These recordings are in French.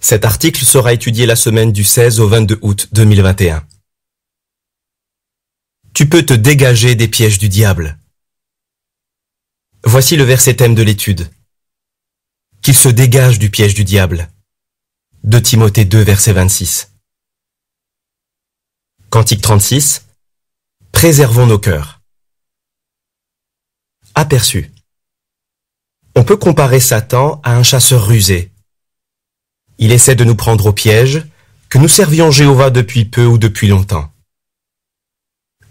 Cet article sera étudié la semaine du 16 au 22 août 2021. Tu peux te dégager des pièges du diable. Voici le verset thème de l'étude. Qu'il se dégage du piège du diable. 2 Timothée 2, verset 26. Cantique 36. Préservons nos cœurs. Aperçu. On peut comparer Satan à un chasseur rusé. Il essaie de nous prendre au piège, que nous servions Jéhovah depuis peu ou depuis longtemps.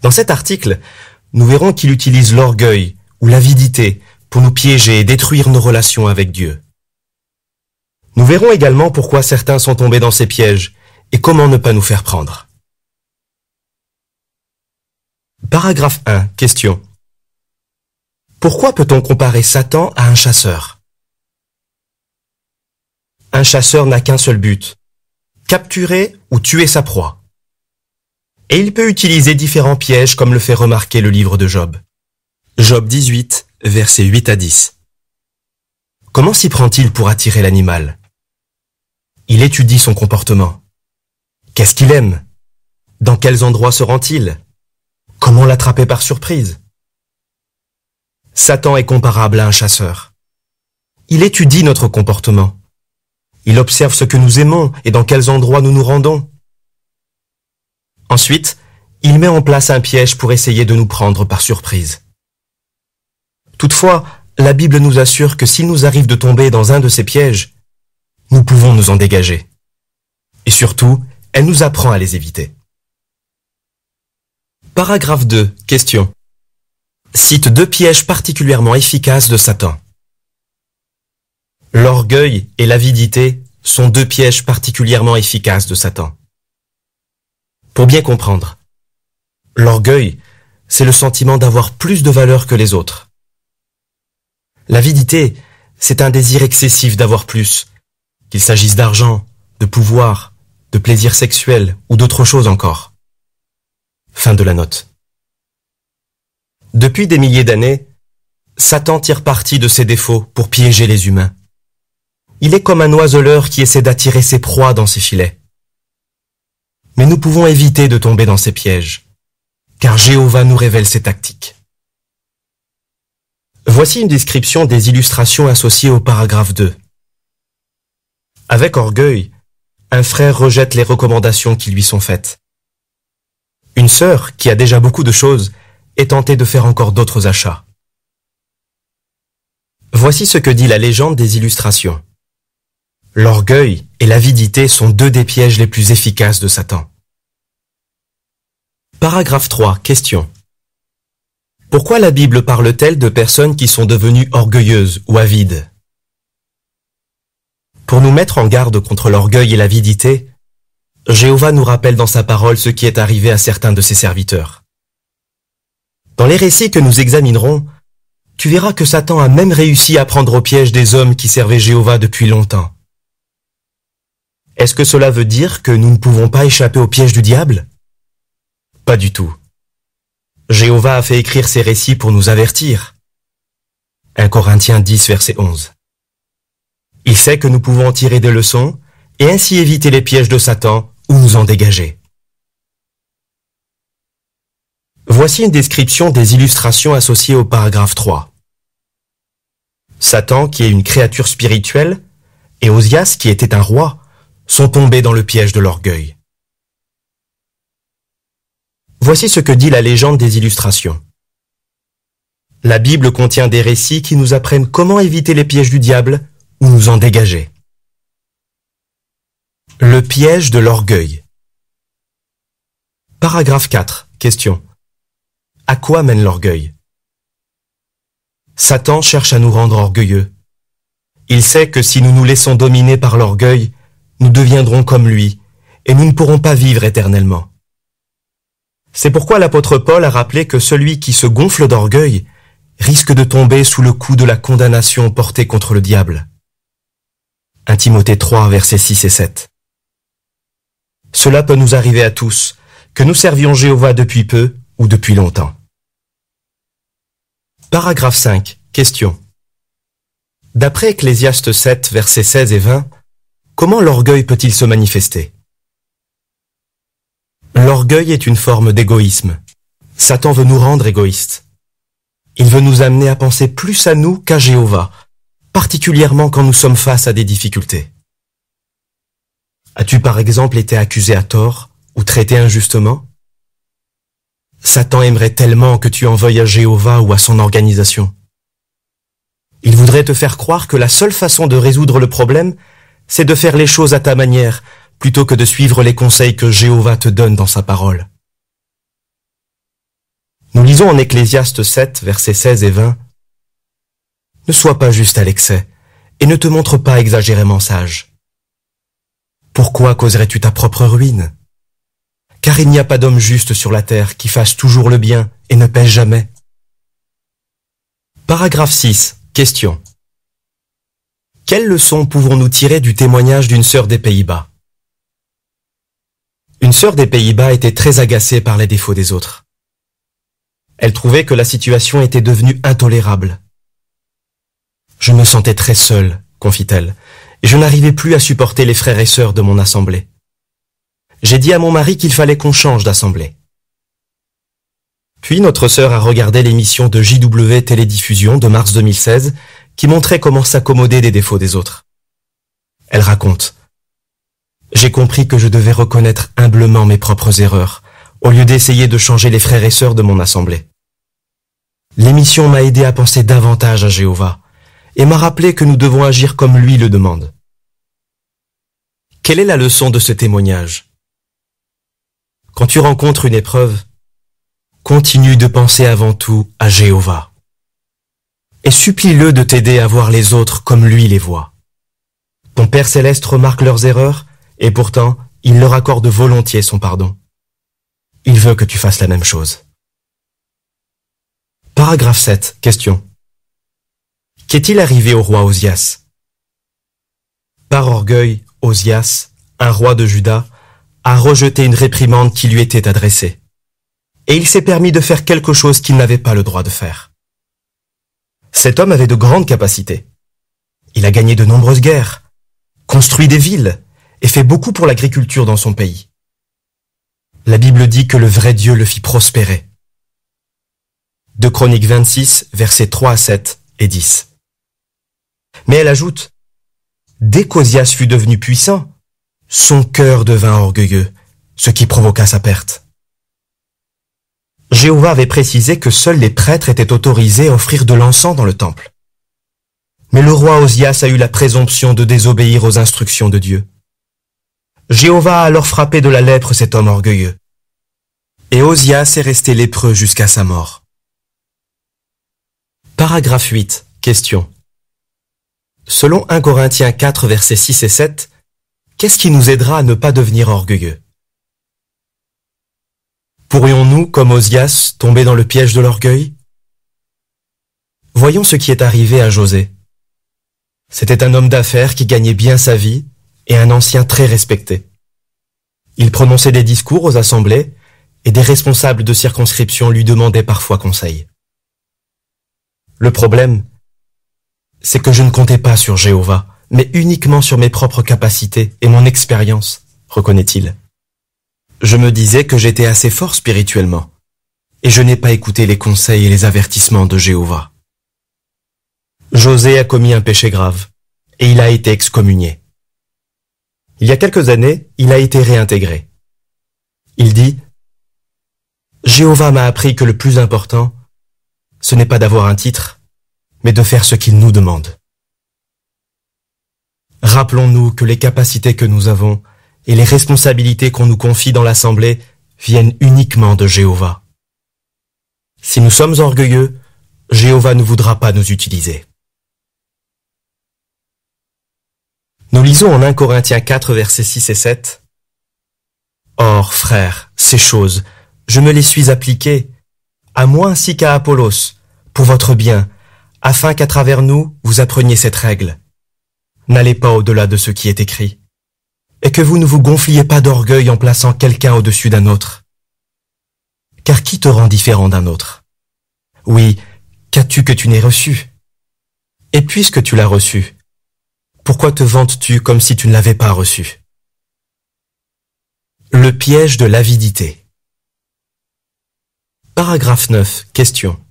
Dans cet article, nous verrons qu'il utilise l'orgueil ou l'avidité pour nous piéger et détruire nos relations avec Dieu. Nous verrons également pourquoi certains sont tombés dans ces pièges et comment ne pas nous faire prendre. Paragraphe 1. Question. Pourquoi peut-on comparer Satan à un chasseur? Un chasseur n'a qu'un seul but, capturer ou tuer sa proie. Et il peut utiliser différents pièges comme le fait remarquer le livre de Job. Job 18, versets 8 à 10. Comment s'y prend-il pour attirer l'animal? Il étudie son comportement. Qu'est-ce qu'il aime? Dans quels endroits se rend-il? Comment l'attraper par surprise? Satan est comparable à un chasseur. Il étudie notre comportement. Il observe ce que nous aimons et dans quels endroits nous nous rendons. Ensuite, il met en place un piège pour essayer de nous prendre par surprise. Toutefois, la Bible nous assure que s'il nous arrive de tomber dans un de ces pièges, nous pouvons nous en dégager. Et surtout, elle nous apprend à les éviter. Paragraphe 2. Question. Cite 2 pièges particulièrement efficaces de Satan. L'orgueil et l'avidité sont 2 pièges particulièrement efficaces de Satan. Pour bien comprendre, l'orgueil, c'est le sentiment d'avoir plus de valeur que les autres. L'avidité, c'est un désir excessif d'avoir plus, qu'il s'agisse d'argent, de pouvoir, de plaisir sexuel ou d'autres choses encore. Fin de la note. Depuis des milliers d'années, Satan tire parti de ses défauts pour piéger les humains. Il est comme un oiseleur qui essaie d'attirer ses proies dans ses filets. Mais nous pouvons éviter de tomber dans ces pièges, car Jéhovah nous révèle ses tactiques. Voici une description des illustrations associées au paragraphe 2. Avec orgueil, un frère rejette les recommandations qui lui sont faites. Une sœur, qui a déjà beaucoup de choses, est tentée de faire encore d'autres achats. Voici ce que dit la légende des illustrations. L'orgueil et l'avidité sont 2 des pièges les plus efficaces de Satan. Paragraphe 3. Question. Pourquoi la Bible parle-t-elle de personnes qui sont devenues orgueilleuses ou avides? Pour nous mettre en garde contre l'orgueil et l'avidité, Jéhovah nous rappelle dans sa parole ce qui est arrivé à certains de ses serviteurs. Dans les récits que nous examinerons, tu verras que Satan a même réussi à prendre au piège des hommes qui servaient Jéhovah depuis longtemps. Est-ce que cela veut dire que nous ne pouvons pas échapper au piège du diable? Pas du tout. Jéhovah a fait écrire ces récits pour nous avertir. 1 Corinthiens 10, verset 11. Il sait que nous pouvons en tirer des leçons et ainsi éviter les pièges de Satan ou nous en dégager. Voici une description des illustrations associées au paragraphe 3. Satan, qui est une créature spirituelle, et Osias, qui était un roi, sont tombés dans le piège de l'orgueil. Voici ce que dit la légende des illustrations. La Bible contient des récits qui nous apprennent comment éviter les pièges du diable ou nous en dégager. Le piège de l'orgueil. Paragraphe 4. Question. À quoi mène l'orgueil? Satan cherche à nous rendre orgueilleux. Il sait que si nous nous laissons dominer par l'orgueil, nous deviendrons comme lui, et nous ne pourrons pas vivre éternellement. C'est pourquoi l'apôtre Paul a rappelé que celui qui se gonfle d'orgueil risque de tomber sous le coup de la condamnation portée contre le diable. 1 Timothée 3, versets 6 et 7. Cela peut nous arriver à tous, que nous servions Jéhovah depuis peu ou depuis longtemps. Paragraphe 5. Question. D'après Ecclésiaste 7, versets 16 et 20, Comment l'orgueil peut-il se manifester? L'orgueil est une forme d'égoïsme. Satan veut nous rendre égoïstes. Il veut nous amener à penser plus à nous qu'à Jéhovah, particulièrement quand nous sommes face à des difficultés. As-tu par exemple été accusé à tort ou traité injustement? Satan aimerait tellement que tu en veuilles à Jéhovah ou à son organisation. Il voudrait te faire croire que la seule façon de résoudre le problème, c'est de faire les choses à ta manière, plutôt que de suivre les conseils que Jéhovah te donne dans sa parole. Nous lisons en Ecclésiaste 7, versets 16 et 20. Ne sois pas juste à l'excès, et ne te montre pas exagérément sage. Pourquoi causerais-tu ta propre ruine? Car il n'y a pas d'homme juste sur la terre qui fasse toujours le bien et ne pêche jamais. Paragraphe 6. Question. Quelles leçons pouvons-nous tirer du témoignage d'une sœur des Pays-Bas? Une sœur des Pays-Bas était très agacée par les défauts des autres. Elle trouvait que la situation était devenue intolérable. Je me sentais très seule, confie-t-elle, et je n'arrivais plus à supporter les frères et sœurs de mon assemblée. J'ai dit à mon mari qu'il fallait qu'on change d'assemblée. Puis notre sœur a regardé l'émission de JW Télédiffusion de mars 2016 qui montrait comment s'accommoder des défauts des autres. Elle raconte. J'ai compris que je devais reconnaître humblement mes propres erreurs, au lieu d'essayer de changer les frères et sœurs de mon assemblée. L'émission m'a aidé à penser davantage à Jéhovah, et m'a rappelé que nous devons agir comme lui le demande. Quelle est la leçon de ce témoignage? Quand tu rencontres une épreuve, continue de penser avant tout à Jéhovah. Et supplie-le de t'aider à voir les autres comme lui les voit. Ton Père Céleste remarque leurs erreurs, et pourtant, il leur accorde volontiers son pardon. Il veut que tu fasses la même chose. Paragraphe 7. Question. Qu'est-il arrivé au roi Osias? Par orgueil, Osias, un roi de Juda, a rejeté une réprimande qui lui était adressée. Et il s'est permis de faire quelque chose qu'il n'avait pas le droit de faire. Cet homme avait de grandes capacités. Il a gagné de nombreuses guerres, construit des villes et fait beaucoup pour l'agriculture dans son pays. La Bible dit que le vrai Dieu le fit prospérer. 2 Chroniques 26, versets 3 à 7 et 10. Mais elle ajoute, dès qu'Osias fut devenu puissant, son cœur devint orgueilleux, ce qui provoqua sa perte. Jéhovah avait précisé que seuls les prêtres étaient autorisés à offrir de l'encens dans le temple. Mais le roi Osias a eu la présomption de désobéir aux instructions de Dieu. Jéhovah a alors frappé de la lèpre cet homme orgueilleux. Et Osias est resté lépreux jusqu'à sa mort. Paragraphe 8. Question. Selon 1 Corinthiens 4, versets 6 et 7, qu'est-ce qui nous aidera à ne pas devenir orgueilleux? Pourrions-nous, comme Osias, tomber dans le piège de l'orgueil? Voyons ce qui est arrivé à José. C'était un homme d'affaires qui gagnait bien sa vie et un ancien très respecté. Il prononçait des discours aux assemblées et des responsables de circonscription lui demandaient parfois conseil. Le problème, c'est que je ne comptais pas sur Jéhovah, mais uniquement sur mes propres capacités et mon expérience, reconnaît-il. Je me disais que j'étais assez fort spirituellement, et je n'ai pas écouté les conseils et les avertissements de Jéhovah. José a commis un péché grave, et il a été excommunié. Il y a quelques années, il a été réintégré. Il dit, « Jéhovah m'a appris que le plus important, ce n'est pas d'avoir un titre, mais de faire ce qu'il nous demande. » Rappelons-nous que les capacités que nous avons et les responsabilités qu'on nous confie dans l'assemblée viennent uniquement de Jéhovah. Si nous sommes orgueilleux, Jéhovah ne voudra pas nous utiliser. Nous lisons en 1 Corinthiens 4, versets 6 et 7. « Or, frères, ces choses, je me les suis appliquées, à moi ainsi qu'à Apollos, pour votre bien, afin qu'à travers nous, vous appreniez cette règle. N'allez pas au-delà de ce qui est écrit, et que vous ne vous gonfliez pas d'orgueil en plaçant quelqu'un au-dessus d'un autre. Car qui te rend différent d'un autre? Oui, qu'as-tu que tu n'aies reçu? Et puisque tu l'as reçu, pourquoi te vantes-tu comme si tu ne l'avais pas reçu? Le piège de l'avidité. Paragraphe 9. Question.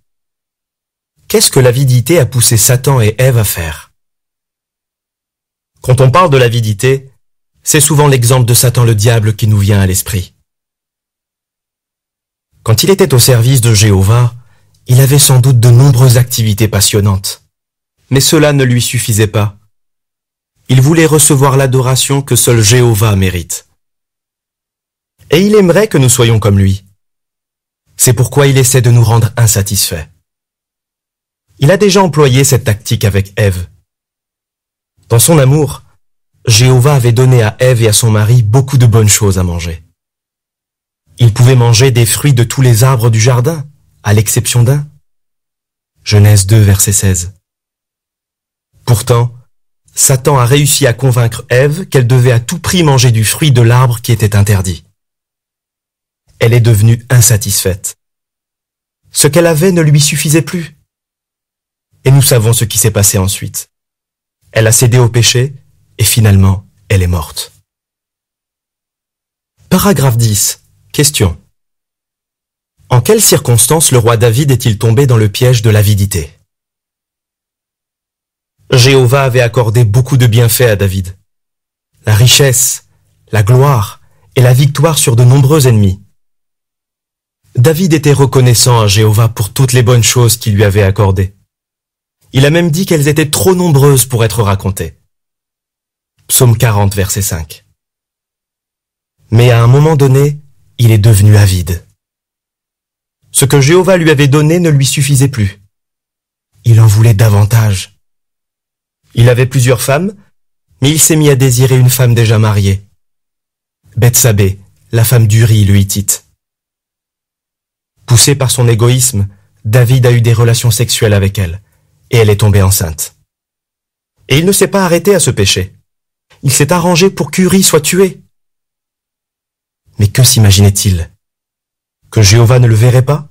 Qu'est-ce que l'avidité a poussé Satan et Ève à faire? Quand on parle de l'avidité, c'est souvent l'exemple de Satan le diable qui nous vient à l'esprit. Quand il était au service de Jéhovah, il avait sans doute de nombreuses activités passionnantes. Mais cela ne lui suffisait pas. Il voulait recevoir l'adoration que seul Jéhovah mérite. Et il aimerait que nous soyons comme lui. C'est pourquoi il essaie de nous rendre insatisfaits. Il a déjà employé cette tactique avec Ève. Dans son amour, Jéhovah avait donné à Ève et à son mari beaucoup de bonnes choses à manger. Ils pouvaient manger des fruits de tous les arbres du jardin, à l'exception d'un. Genèse 2, verset 16. Pourtant, Satan a réussi à convaincre Ève qu'elle devait à tout prix manger du fruit de l'arbre qui était interdit. Elle est devenue insatisfaite. Ce qu'elle avait ne lui suffisait plus. Et nous savons ce qui s'est passé ensuite. Elle a cédé au péché et finalement, elle est morte. Paragraphe 10. Question. En quelles circonstances le roi David est-il tombé dans le piège de l'avidité? Jéhovah avait accordé beaucoup de bienfaits à David. La richesse, la gloire et la victoire sur de nombreux ennemis. David était reconnaissant à Jéhovah pour toutes les bonnes choses qu'il lui avait accordées. Il a même dit qu'elles étaient trop nombreuses pour être racontées. Psaume 40, verset 5. Mais à un moment donné, il est devenu avide. Ce que Jéhovah lui avait donné ne lui suffisait plus. Il en voulait davantage. Il avait plusieurs femmes, mais il s'est mis à désirer une femme déjà mariée. Bethsabée, la femme d'Uri le Hittite. Poussé par son égoïsme, David a eu des relations sexuelles avec elle, et elle est tombée enceinte. Et il ne s'est pas arrêté à ce péché. Il s'est arrangé pour qu'Uri soit tué. Mais que s'imaginait-il? Que Jéhovah ne le verrait pas?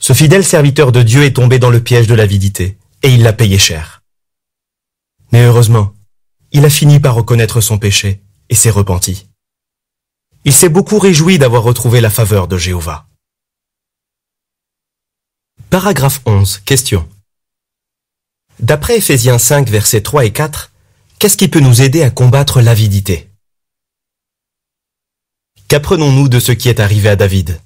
Ce fidèle serviteur de Dieu est tombé dans le piège de l'avidité, et il l'a payé cher. Mais heureusement, il a fini par reconnaître son péché, et s'est repenti. Il s'est beaucoup réjoui d'avoir retrouvé la faveur de Jéhovah. Paragraphe 11. Question. D'après Éphésiens 5, versets 3 et 4, qu'est-ce qui peut nous aider à combattre l'avidité? Qu'apprenons-nous de ce qui est arrivé à David?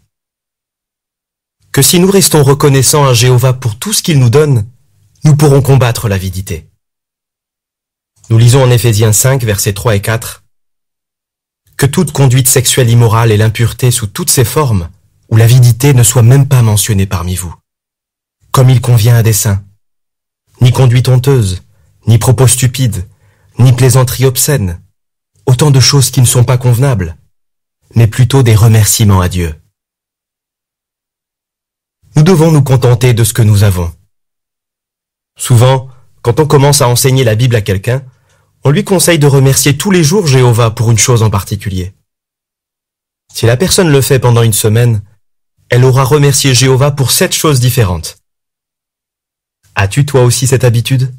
Que si nous restons reconnaissants à Jéhovah pour tout ce qu'il nous donne, nous pourrons combattre l'avidité. Nous lisons en Éphésiens 5, versets 3 et 4, que toute conduite sexuelle immorale et l'impureté sous toutes ses formes, ou l'avidité ne soit même pas mentionnée parmi vous, comme il convient à des saints. Ni conduite honteuse, ni propos stupides, ni plaisanterie obscène, autant de choses qui ne sont pas convenables, mais plutôt des remerciements à Dieu. Nous devons nous contenter de ce que nous avons. Souvent, quand on commence à enseigner la Bible à quelqu'un, on lui conseille de remercier tous les jours Jéhovah pour une chose en particulier. Si la personne le fait pendant une semaine, elle aura remercié Jéhovah pour 7 choses différentes. As-tu toi aussi cette habitude?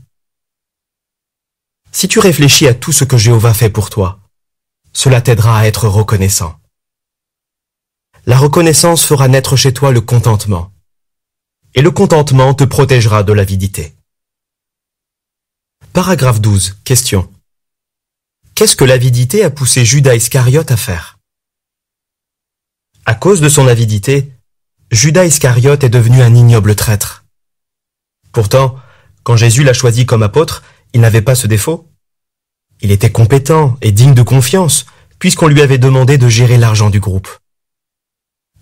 Si tu réfléchis à tout ce que Jéhovah fait pour toi, cela t'aidera à être reconnaissant. La reconnaissance fera naître chez toi le contentement. Et le contentement te protégera de l'avidité. Paragraphe 12. Question. Qu'est-ce que l'avidité a poussé Judas Iscariote à faire? À cause de son avidité, Judas Iscariote est devenu un ignoble traître. Pourtant, quand Jésus l'a choisi comme apôtre, il n'avait pas ce défaut. Il était compétent et digne de confiance, puisqu'on lui avait demandé de gérer l'argent du groupe.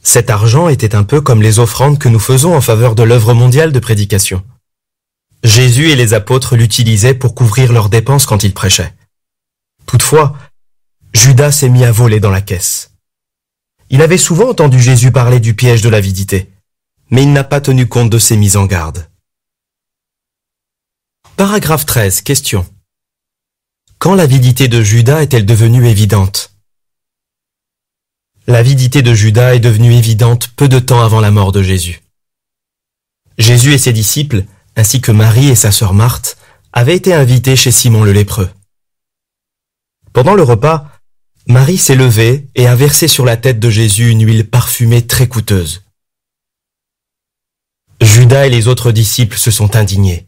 Cet argent était un peu comme les offrandes que nous faisons en faveur de l'œuvre mondiale de prédication. Jésus et les apôtres l'utilisaient pour couvrir leurs dépenses quand ils prêchaient. Toutefois, Judas s'est mis à voler dans la caisse. Il avait souvent entendu Jésus parler du piège de l'avidité, mais il n'a pas tenu compte de ses mises en garde. Paragraphe 13. Question. Quand l'avidité de Judas est-elle devenue évidente? L'avidité de Judas est devenue évidente peu de temps avant la mort de Jésus. Jésus et ses disciples, ainsi que Marie et sa sœur Marthe, avait été invité chez Simon le lépreux. Pendant le repas, Marie s'est levée et a versé sur la tête de Jésus une huile parfumée très coûteuse. Judas et les autres disciples se sont indignés.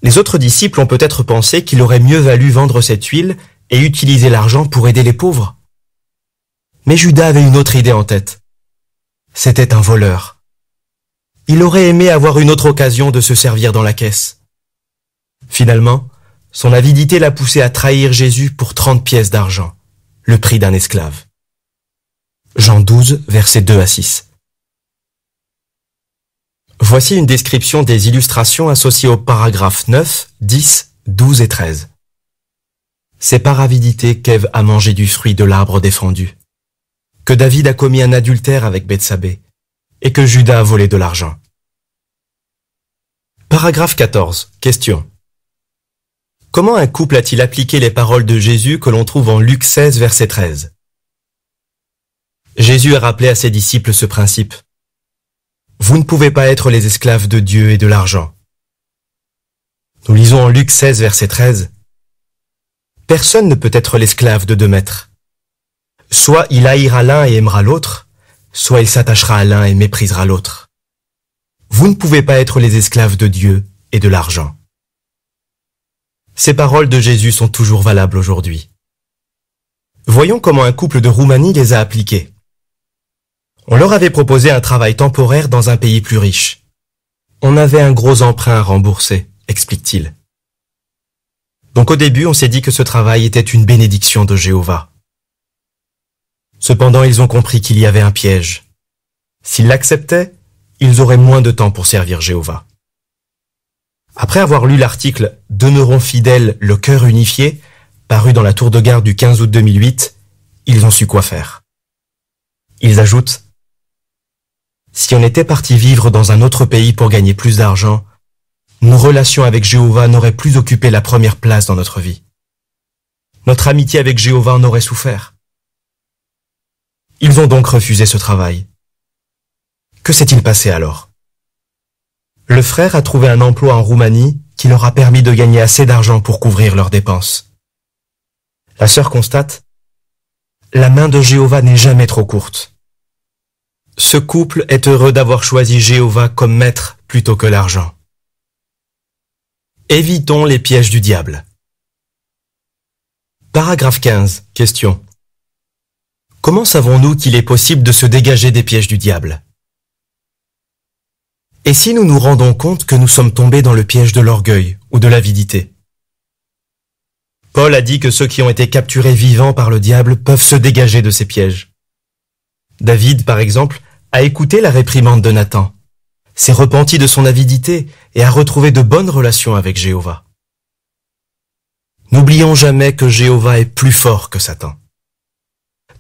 Les autres disciples ont peut-être pensé qu'il aurait mieux valu vendre cette huile et utiliser l'argent pour aider les pauvres. Mais Judas avait une autre idée en tête. C'était un voleur. Il aurait aimé avoir une autre occasion de se servir dans la caisse. Finalement, son avidité l'a poussé à trahir Jésus pour 30 pièces d'argent, le prix d'un esclave. Jean 12, versets 2 à 6. Voici une description des illustrations associées aux paragraphes 9, 10, 12 et 13. C'est par avidité qu'Ève a mangé du fruit de l'arbre défendu, que David a commis un adultère avec Bethsabée, et que Judas a volé de l'argent. Paragraphe 14. Question. Comment un couple a-t-il appliqué les paroles de Jésus que l'on trouve en Luc 16, verset 13? Jésus a rappelé à ses disciples ce principe. Vous ne pouvez pas être les esclaves de Dieu et de l'argent. Nous lisons en Luc 16, verset 13. Personne ne peut être l'esclave de deux maîtres. Soit il haïra l'un et aimera l'autre, soit il s'attachera à l'un et méprisera l'autre. Vous ne pouvez pas être les esclaves de Dieu et de l'argent. Ces paroles de Jésus sont toujours valables aujourd'hui. Voyons comment un couple de Roumanie les a appliquées. On leur avait proposé un travail temporaire dans un pays plus riche. On avait un gros emprunt à rembourser, explique-t-il. Donc au début, on s'est dit que ce travail était une bénédiction de Jéhovah. Cependant, ils ont compris qu'il y avait un piège. S'ils l'acceptaient, ils auraient moins de temps pour servir Jéhovah. Après avoir lu l'article « Demeurons fidèles, le cœur unifié » paru dans la Tour de Garde du 15 août 2008, ils ont su quoi faire. Ils ajoutent « Si on était parti vivre dans un autre pays pour gagner plus d'argent, nos relations avec Jéhovah n'auraient plus occupé la première place dans notre vie. Notre amitié avec Jéhovah en aurait souffert. » Ils ont donc refusé ce travail. Que s'est-il passé alors? Le frère a trouvé un emploi en Roumanie qui leur a permis de gagner assez d'argent pour couvrir leurs dépenses. La sœur constate « La main de Jéhovah n'est jamais trop courte. Ce couple est heureux d'avoir choisi Jéhovah comme maître plutôt que l'argent. » Évitons les pièges du diable. Paragraphe 15. Question. Comment savons-nous qu'il est possible de se dégager des pièges du diable? Et si nous nous rendons compte que nous sommes tombés dans le piège de l'orgueil ou de l'avidité? Paul a dit que ceux qui ont été capturés vivants par le diable peuvent se dégager de ces pièges. David, par exemple, a écouté la réprimande de Nathan, s'est repenti de son avidité et a retrouvé de bonnes relations avec Jéhovah. N'oublions jamais que Jéhovah est plus fort que Satan.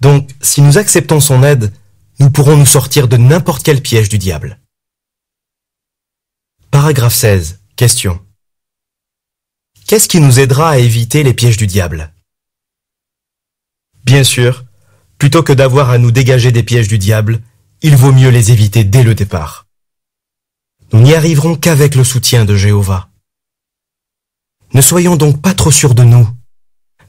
Donc, si nous acceptons son aide, nous pourrons nous sortir de n'importe quel piège du diable. Paragraphe 16. Question. Qu'est-ce qui nous aidera à éviter les pièges du diable? Bien sûr, plutôt que d'avoir à nous dégager des pièges du diable, il vaut mieux les éviter dès le départ. Nous n'y arriverons qu'avec le soutien de Jéhovah. Ne soyons donc pas trop sûrs de nous.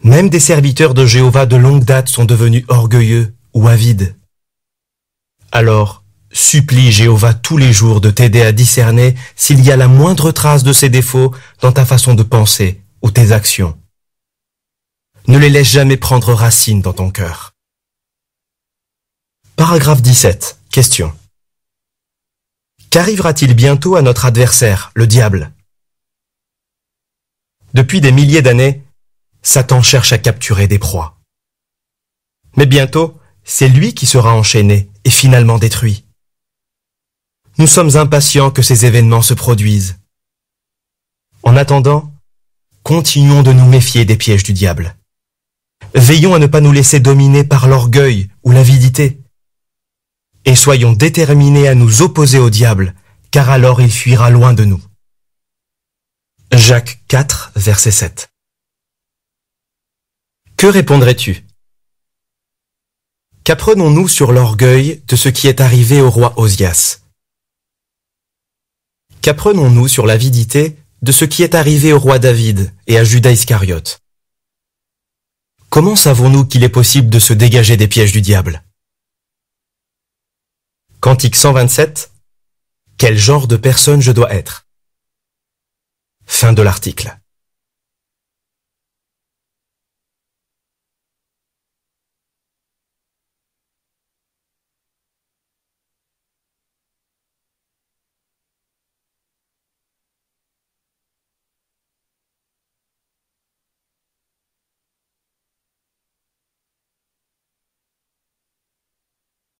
Même des serviteurs de Jéhovah de longue date sont devenus orgueilleux ou avides. Alors, supplie Jéhovah tous les jours de t'aider à discerner s'il y a la moindre trace de ses défauts dans ta façon de penser ou tes actions. Ne les laisse jamais prendre racine dans ton cœur. Paragraphe 17. Question. Qu'arrivera-t-il bientôt à notre adversaire, le diable? Depuis des milliers d'années, Satan cherche à capturer des proies. Mais bientôt, c'est lui qui sera enchaîné et finalement détruit. Nous sommes impatients que ces événements se produisent. En attendant, continuons de nous méfier des pièges du diable. Veillons à ne pas nous laisser dominer par l'orgueil ou l'avidité. Et soyons déterminés à nous opposer au diable, car alors il fuira loin de nous. Jacques 4, verset 7. Que répondrais-tu? Qu'apprenons-nous sur l'orgueil de ce qui est arrivé au roi Osias? Qu'apprenons-nous sur l'avidité de ce qui est arrivé au roi David et à Judas Iscariote. Comment savons-nous qu'il est possible de se dégager des pièges du diable? Cantique 127. Quel genre de personne je dois être? Fin de l'article.